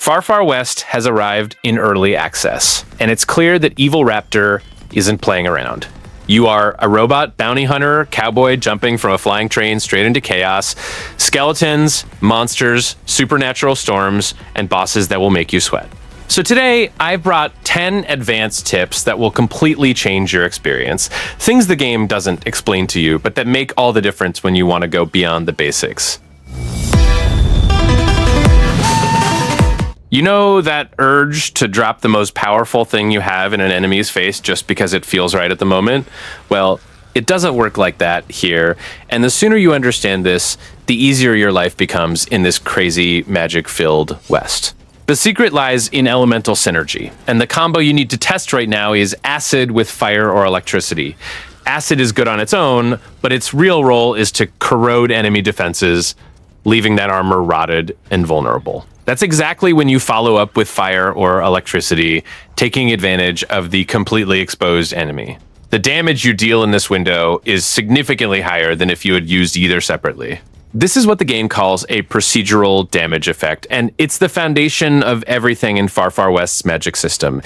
Far Far West has arrived in early access, and it's clear that Evil Raptor isn't playing around. You are a robot bounty hunter, cowboy jumping from a flying train straight into chaos, skeletons, monsters, supernatural storms, and bosses that will make you sweat. So today, I've brought 10 advanced tips that will completely change your experience. Things the game doesn't explain to you, but that make all the difference when you want to go beyond the basics. You know that urge to drop the most powerful thing you have in an enemy's face just because it feels right at the moment? Well, it doesn't work like that here, and the sooner you understand this, the easier your life becomes in this crazy, magic-filled West. The secret lies in elemental synergy, and the combo you need to test right now is acid with fire or electricity. Acid is good on its own, but its real role is to corrode enemy defenses, leaving that armor rotted and vulnerable. That's exactly when you follow up with fire or electricity, taking advantage of the completely exposed enemy. The damage you deal in this window is significantly higher than if you had used either separately. This is what the game calls a procedural damage effect, and it's the foundation of everything in Far Far West's magic system.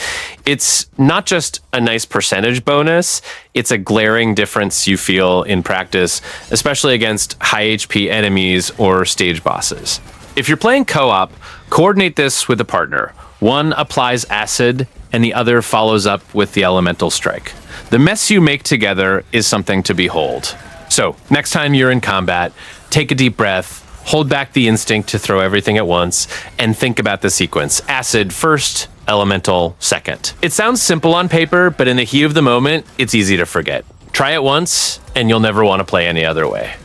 It's not just a nice percentage bonus, it's a glaring difference you feel in practice, especially against high HP enemies or stage bosses. If you're playing co-op, coordinate this with a partner. One applies acid, and the other follows up with the elemental strike. The mess you make together is something to behold. So, next time you're in combat, take a deep breath, hold back the instinct to throw everything at once, and think about the sequence. Acid first, elemental second. It sounds simple on paper, but in the heat of the moment, it's easy to forget. Try it once, and you'll never want to play any other way.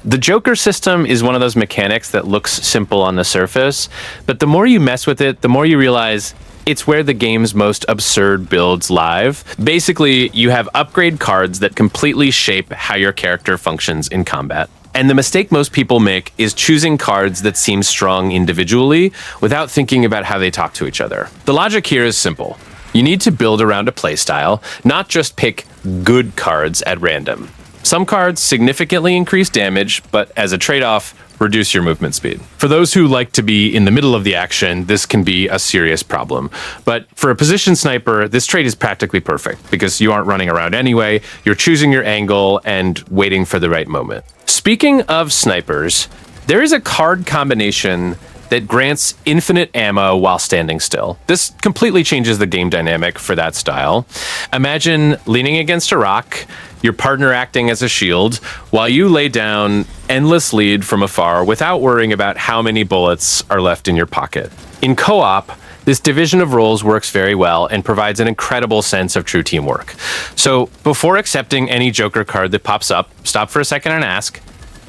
The Joker system is one of those mechanics that looks simple on the surface, but the more you mess with it, the more you realize it's where the game's most absurd builds live. Basically, you have upgrade cards that completely shape how your character functions in combat. And the mistake most people make is choosing cards that seem strong individually without thinking about how they talk to each other. The logic here is simple. You need to build around a playstyle, not just pick good cards at random. Some cards significantly increase damage, but as a trade-off, reduce your movement speed. For those who like to be in the middle of the action, this can be a serious problem. But for a position sniper, this trait is practically perfect because you aren't running around anyway, you're choosing your angle and waiting for the right moment. Speaking of snipers, there is a card combination that grants infinite ammo while standing still. This completely changes the game dynamic for that style. Imagine leaning against a rock, your partner acting as a shield, while you lay down endless lead from afar without worrying about how many bullets are left in your pocket. In co-op, this division of roles works very well and provides an incredible sense of true teamwork. So before accepting any Joker card that pops up, stop for a second and ask,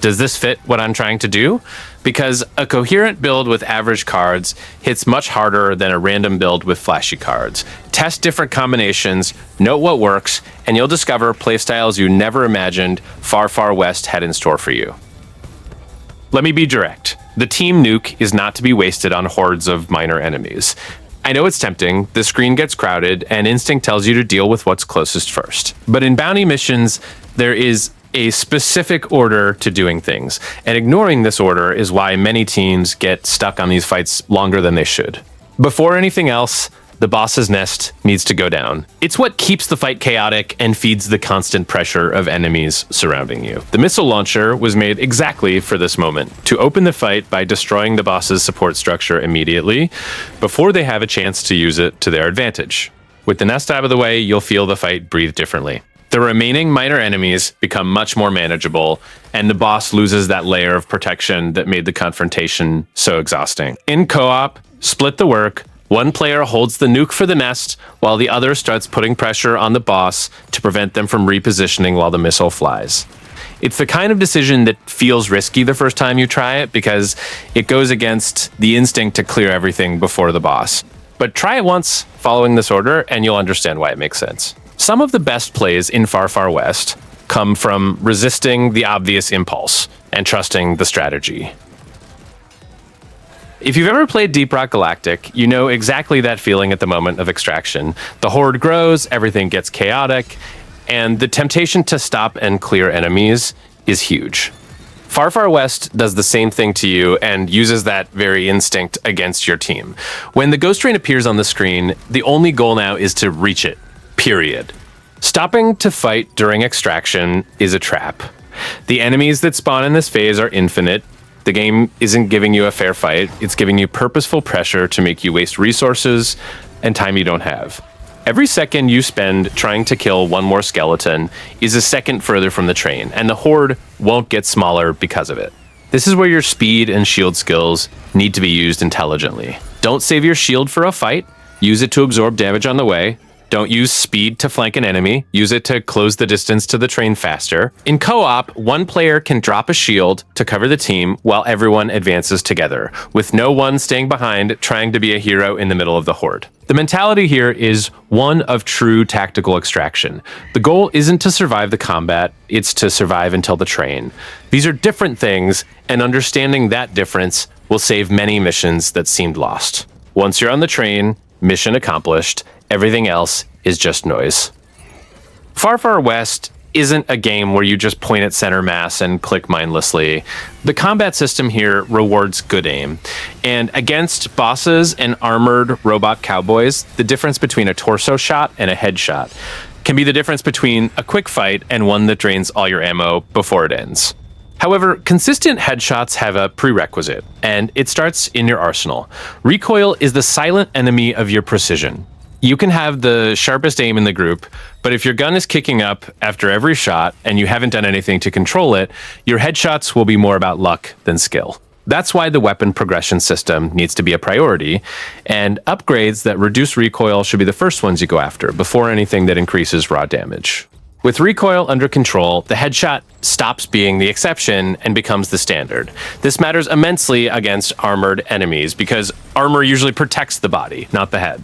does this fit what I'm trying to do? Because a coherent build with average cards hits much harder than a random build with flashy cards. Test different combinations, note what works, and you'll discover playstyles you never imagined Far Far West had in store for you. Let me be direct. The team nuke is not to be wasted on hordes of minor enemies. I know it's tempting, the screen gets crowded, and instinct tells you to deal with what's closest first. But in bounty missions, there is a specific order to doing things, and ignoring this order is why many teams get stuck on these fights longer than they should. Before anything else, the boss's nest needs to go down. It's what keeps the fight chaotic and feeds the constant pressure of enemies surrounding you. The missile launcher was made exactly for this moment, to open the fight by destroying the boss's support structure immediately, before they have a chance to use it to their advantage. With the nest out of the way, you'll feel the fight breathe differently. The remaining minor enemies become much more manageable, and the boss loses that layer of protection that made the confrontation so exhausting. In co-op, split the work. One player holds the nuke for the nest, while the other starts putting pressure on the boss to prevent them from repositioning while the missile flies. It's the kind of decision that feels risky the first time you try it, because it goes against the instinct to clear everything before the boss. But try it once following this order, and you'll understand why it makes sense. Some of the best plays in Far Far West come from resisting the obvious impulse and trusting the strategy. If you've ever played Deep Rock Galactic, you know exactly that feeling at the moment of extraction. The horde grows, everything gets chaotic, and the temptation to stop and clear enemies is huge. Far Far West does the same thing to you and uses that very instinct against your team. When the ghost train appears on the screen, the only goal now is to reach it, period. Stopping to fight during extraction is a trap. The enemies that spawn in this phase are infinite. The game isn't giving you a fair fight, it's giving you purposeful pressure to make you waste resources and time you don't have. Every second you spend trying to kill one more skeleton is a second further from the train, and the horde won't get smaller because of it. This is where your speed and shield skills need to be used intelligently. Don't save your shield for a fight, use it to absorb damage on the way. Don't use speed to flank an enemy, use it to close the distance to the train faster. In co-op, one player can drop a shield to cover the team while everyone advances together, with no one staying behind trying to be a hero in the middle of the horde. The mentality here is one of true tactical extraction. The goal isn't to survive the combat, it's to survive until the train. These are different things, and understanding that difference will save many missions that seemed lost. Once you're on the train, mission accomplished, everything else is just noise. Far Far West isn't a game where you just point at center mass and click mindlessly. The combat system here rewards good aim. And against bosses and armored robot cowboys, the difference between a torso shot and a headshot can be the difference between a quick fight and one that drains all your ammo before it ends. However, consistent headshots have a prerequisite, and it starts in your arsenal. Recoil is the silent enemy of your precision. You can have the sharpest aim in the group, but if your gun is kicking up after every shot and you haven't done anything to control it, your headshots will be more about luck than skill. That's why the weapon progression system needs to be a priority, and upgrades that reduce recoil should be the first ones you go after, before anything that increases raw damage. With recoil under control, the headshot stops being the exception and becomes the standard. This matters immensely against armored enemies, because armor usually protects the body, not the head.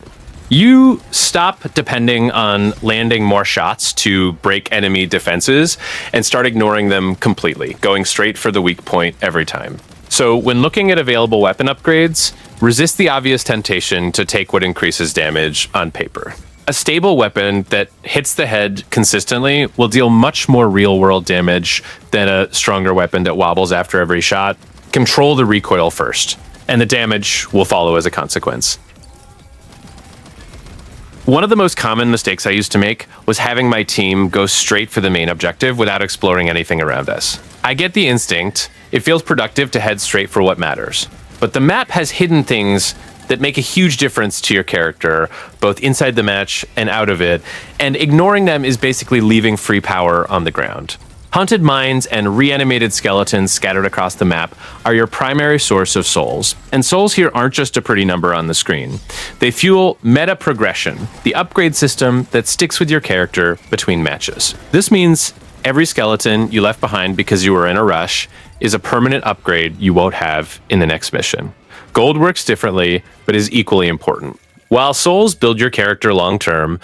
You stop depending on landing more shots to break enemy defenses and start ignoring them completely, going straight for the weak point every time. So when looking at available weapon upgrades, resist the obvious temptation to take what increases damage on paper. A stable weapon that hits the head consistently will deal much more real-world damage than a stronger weapon that wobbles after every shot. Control the recoil first, and the damage will follow as a consequence. One of the most common mistakes I used to make was having my team go straight for the main objective without exploring anything around us. I get the instinct, it feels productive to head straight for what matters. But the map has hidden things that make a huge difference to your character, both inside the match and out of it, and ignoring them is basically leaving free power on the ground. Haunted mines and reanimated skeletons scattered across the map are your primary source of souls. And souls here aren't just a pretty number on the screen. They fuel meta progression, the upgrade system that sticks with your character between matches. This means every skeleton you left behind because you were in a rush is a permanent upgrade you won't have in the next mission. Gold works differently, but is equally important. While souls build your character long-term,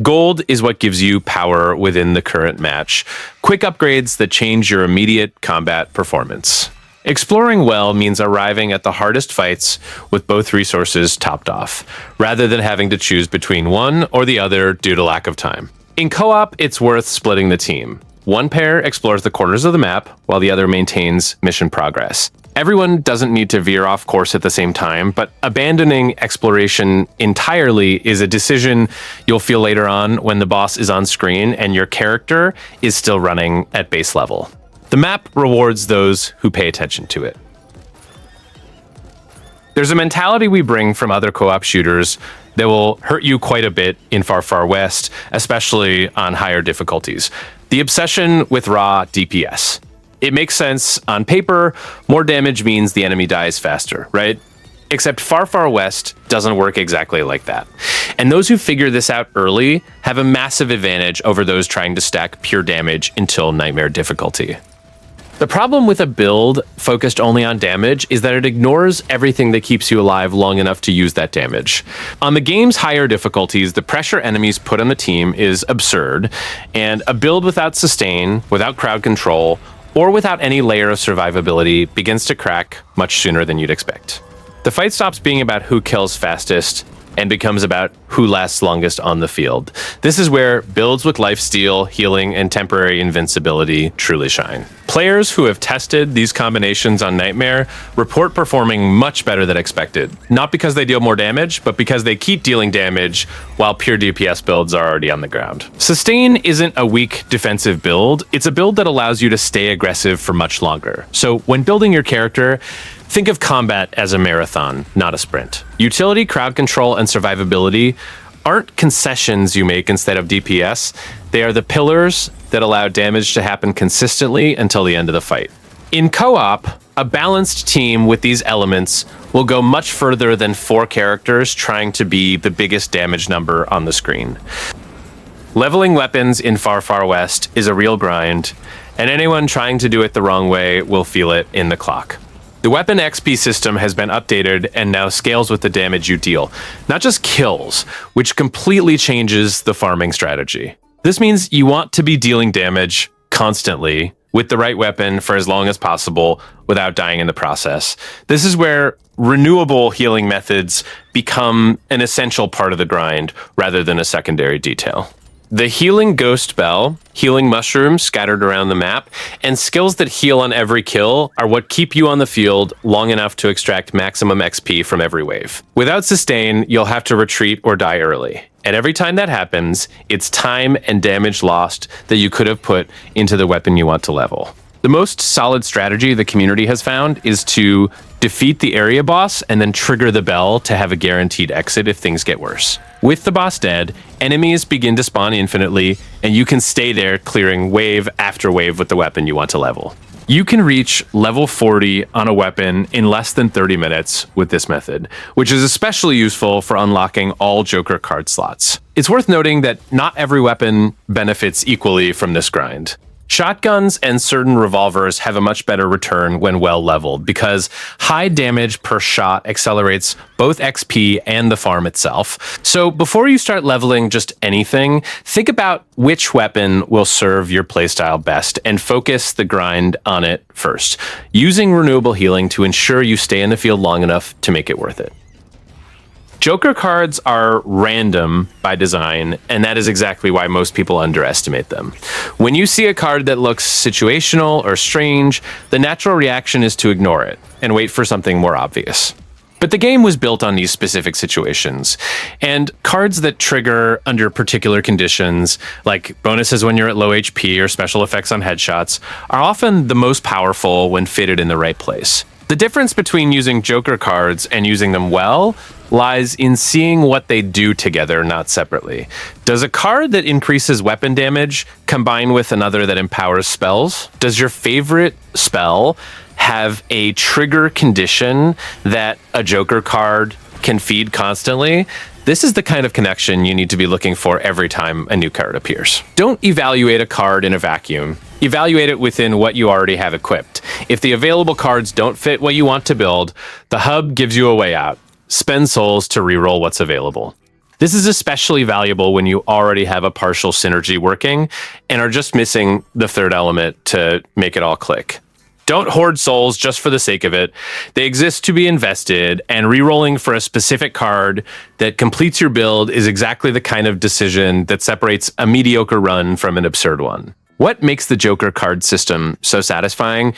gold is what gives you power within the current match. Quick upgrades that change your immediate combat performance. Exploring well means arriving at the hardest fights with both resources topped off, rather than having to choose between one or the other due to lack of time. In co-op, it's worth splitting the team. One pair explores the corners of the map, while the other maintains mission progress. Everyone doesn't need to veer off course at the same time, but abandoning exploration entirely is a decision you'll feel later on when the boss is on screen and your character is still running at base level. The map rewards those who pay attention to it. There's a mentality we bring from other co-op shooters that will hurt you quite a bit in Far Far West, especially on higher difficulties. The obsession with raw DPS. It makes sense on paper, more damage means the enemy dies faster, right? Except Far Far West doesn't work exactly like that. And those who figure this out early have a massive advantage over those trying to stack pure damage until nightmare difficulty. The problem with a build focused only on damage is that it ignores everything that keeps you alive long enough to use that damage. On the game's higher difficulties, the pressure enemies put on the team is absurd, and a build without sustain, without crowd control, or without any layer of survivability begins to crack much sooner than you'd expect. The fight stops being about who kills fastest and becomes about who lasts longest on the field. This is where builds with lifesteal, healing, and temporary invincibility truly shine. Players who have tested these combinations on Nightmare report performing much better than expected. Not because they deal more damage, but because they keep dealing damage while pure DPS builds are already on the ground. Sustain isn't a weak defensive build, it's a build that allows you to stay aggressive for much longer. So when building your character, think of combat as a marathon, not a sprint. Utility, crowd control, and survivability aren't concessions you make instead of DPS. They are the pillars that allow damage to happen consistently until the end of the fight. In co-op, a balanced team with these elements will go much further than 4 characters trying to be the biggest damage number on the screen. Leveling weapons in Far Far West is a real grind, and anyone trying to do it the wrong way will feel it in the clock. The weapon XP system has been updated and now scales with the damage you deal, not just kills, which completely changes the farming strategy. This means you want to be dealing damage constantly with the right weapon for as long as possible without dying in the process. This is where renewable healing methods become an essential part of the grind rather than a secondary detail. The Healing Ghost Bell, healing mushrooms scattered around the map, and skills that heal on every kill are what keep you on the field long enough to extract maximum XP from every wave. Without sustain, you'll have to retreat or die early. And every time that happens, it's time and damage lost that you could have put into the weapon you want to level. The most solid strategy the community has found is to defeat the area boss and then trigger the bell to have a guaranteed exit if things get worse. With the boss dead, enemies begin to spawn infinitely, and you can stay there clearing wave after wave with the weapon you want to level. You can reach level 40 on a weapon in less than 30 minutes with this method, which is especially useful for unlocking all Joker card slots. It's worth noting that not every weapon benefits equally from this grind. Shotguns and certain revolvers have a much better return when well leveled because high damage per shot accelerates both XP and the farm itself. So before you start leveling just anything, think about which weapon will serve your playstyle best and focus the grind on it first, using renewable healing to ensure you stay in the field long enough to make it worth it. Joker cards are random by design, and that is exactly why most people underestimate them. When you see a card that looks situational or strange, the natural reaction is to ignore it and wait for something more obvious. But the game was built on these specific situations, and cards that trigger under particular conditions, like bonuses when you're at low HP or special effects on headshots, are often the most powerful when fitted in the right place. The difference between using Joker cards and using them well lies in seeing what they do together, not separately. Does a card that increases weapon damage combine with another that empowers spells? Does your favorite spell have a trigger condition that a Joker card can feed constantly? This is the kind of connection you need to be looking for every time a new card appears. Don't evaluate a card in a vacuum. Evaluate it within what you already have equipped. If the available cards don't fit what you want to build, the hub gives you a way out. Spend souls to reroll what's available. This is especially valuable when you already have a partial synergy working and are just missing the third element to make it all click. Don't hoard souls just for the sake of it. They exist to be invested, and rerolling for a specific card that completes your build is exactly the kind of decision that separates a mediocre run from an absurd one. What makes the Joker card system so satisfying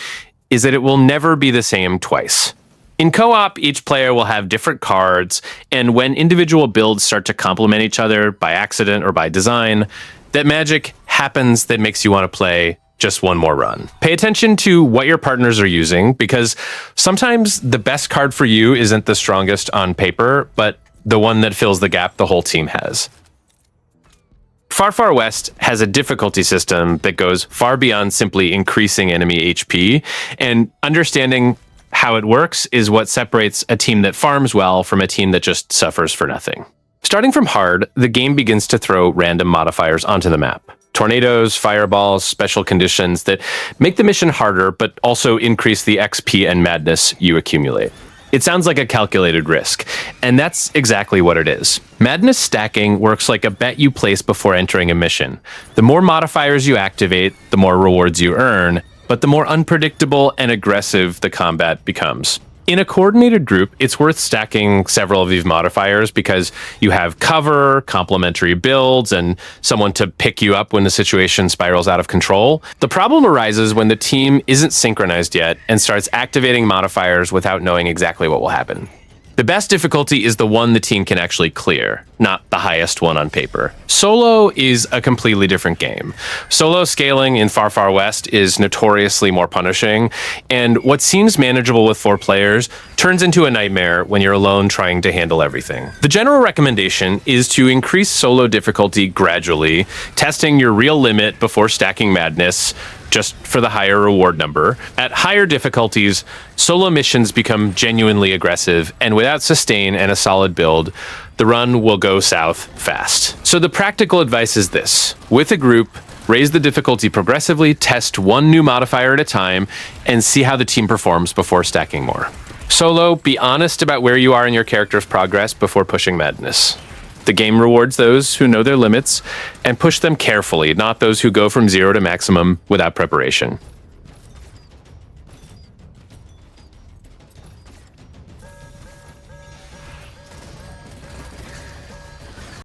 is that it will never be the same twice. In co-op, each player will have different cards, and when individual builds start to complement each other by accident or by design, that magic happens that makes you want to play just one more run. Pay attention to what your partners are using, because sometimes the best card for you isn't the strongest on paper, but the one that fills the gap the whole team has. Far Far West has a difficulty system that goes far beyond simply increasing enemy HP, and understanding how it works is what separates a team that farms well from a team that just suffers for nothing. Starting from hard, the game begins to throw random modifiers onto the map. Tornadoes, fireballs, special conditions that make the mission harder, but also increase the XP and madness you accumulate. It sounds like a calculated risk, and that's exactly what it is. Madness stacking works like a bet you place before entering a mission. The more modifiers you activate, the more rewards you earn, but the more unpredictable and aggressive the combat becomes. In a coordinated group, it's worth stacking several of these modifiers because you have cover, complementary builds, and someone to pick you up when the situation spirals out of control. The problem arises when the team isn't synchronized yet and starts activating modifiers without knowing exactly what will happen. The best difficulty is the one the team can actually clear, not the highest one on paper. Solo is a completely different game. Solo scaling in Far Far West is notoriously more punishing, and what seems manageable with 4 players turns into a nightmare when you're alone trying to handle everything. The general recommendation is to increase solo difficulty gradually, testing your real limit before stacking madness, just for the higher reward number. At higher difficulties, solo missions become genuinely aggressive, and without sustain and a solid build, the run will go south fast. So the practical advice is this: with a group, raise the difficulty progressively, test one new modifier at a time, and see how the team performs before stacking more. Solo, be honest about where you are in your character's progress before pushing madness. The game rewards those who know their limits and push them carefully, not those who go from 0 to maximum without preparation.